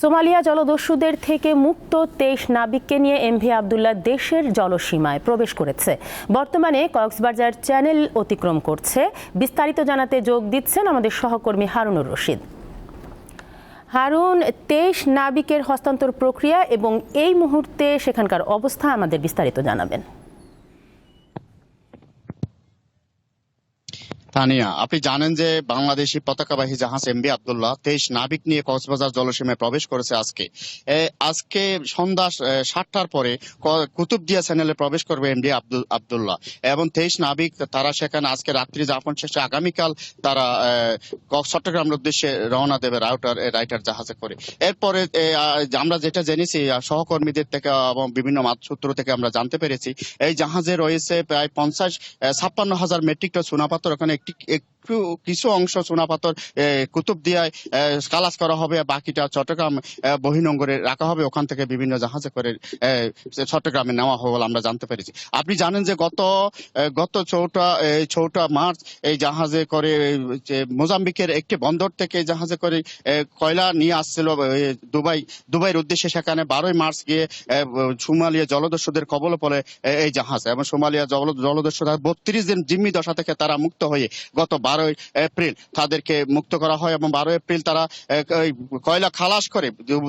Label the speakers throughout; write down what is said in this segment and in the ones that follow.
Speaker 1: Somalia জলদস্যুদের থেকে মুক্ত ২৩ নাবিককে নিয়ে এমভি আবদুল্লাহ দেশের জলসীমায় প্রবেশ করেছে। বর্তমানে কক্সবাজার চ্যানেল অতিক্রম করছে। বিস্তারিত জানাতে যোগ দিচ্ছেন আমাদের সহকর্মী হারুনুর রশিদ। হারুন, ২৩ নাবিকের হস্তান্তর প্রক্রিয়া এবং এই মুহূর্তে সেখানকার অবস্থা আমাদের বিস্তারিত জানাবেন।
Speaker 2: তানিয়া, আপনি জানেন যে বাংলাদেশি পতাকাবাহী জাহাজ এমভি আবদুল্লাহ ২৩ নাবিক নিয়ে কক্সবাজার জলসীমায় প্রবেশ করেছে। আজকে সন্ধ্যা ৭টার পরে কুতুবদিয়া চ্যানেলে প্রবেশ করবে এমভি আবদুল্লাহ এবং ২৩ নাবিক তারা সেখানে আজকে রাত্রি যাপন শেষে আগামীকাল তারা চট্টগ্রামের উদ্দেশ্যে রওনা দেবে রাইটার জাহাজে করে। এরপরে আমরা যেটা জেনেছি সহকর্মীদের থেকে এবং বিভিন্ন সূত্র থেকে আমরা জানতে পেরেছি, এই জাহাজে রয়েছে প্রায় ৫৬,০০০ মেট্রিক টন চুনাপাথর। ওখানে কিছু অংশ চুনাপাথর কুতুবদিয়ায় খালাস করা হবে, বাকিটা চট্টগ্রাম বহির্নোঙরে রাখা হবে। ওখান থেকে বিভিন্ন জাহাজে করে চট্টগ্রামে নেওয়া হবে বলে আমরা জানতে পেরেছি। আপনি জানেন যে গত ৪টা মার্চ এই জাহাজে করে মোজাম্বিকের একটি বন্দর থেকে জাহাজে করে কয়লা নিয়ে আসছিল দুবাইয়ের উদ্দেশ্যে। সেখানে ১২ই মার্চ গিয়ে সোমালিয়া জলদস্যুদের কবলে পড়ে এই জাহাজ এবং সোমালিয়া জলদস্যু ৩২ দিন জিম্মি দশা থেকে তারা মুক্ত হয়ে গত ১২ই এপ্রিল তাদেরকে মুক্ত করা হয় এবং ১২ এপ্রিল তারা কয়লা খালাস করে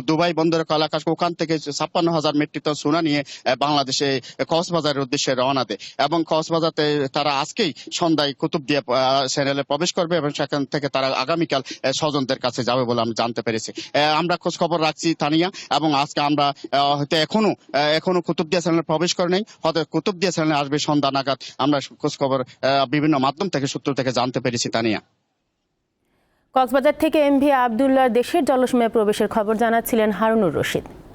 Speaker 2: দুবাই বন্দরে কয়লা খালাস ওখান থেকে ৫৬,০০০ মেট্রিক টন সোনা নিয়ে বাংলাদেশে কক্সবাজারের উদ্দেশ্যে রওনা দেয় এবং কক্সবাজারে তারা আজকেই সন্ধ্যায় কুতুবদিয়া চ্যানেলে প্রবেশ করবে এবং সেখান থেকে তারা আগামীকাল স্বজনদের কাছে যাবে বলে আমি জানতে পেরেছি। আমরা খোঁজ খবর রাখছি তানিয়া, এবং আজকে আমরা হয়তো এখনো কুতুবদিয়া চ্যানেলে প্রবেশ করে নেই, হয়তো কুতুবদিয়া চ্যানেলে আসবে সন্ধ্যা নাগাদ। আমরা খোঁজ খবর বিভিন্ন মাধ্যম থেকে সূত্র থেকে জানতে পেরেছি। তানিয়া,
Speaker 1: কক্সবাজার থেকে এমভি আবদুল্লাহ দেশের জলসীমায় প্রবেশের খবর জানাচ্ছিলেন হারুনুর রশিদ।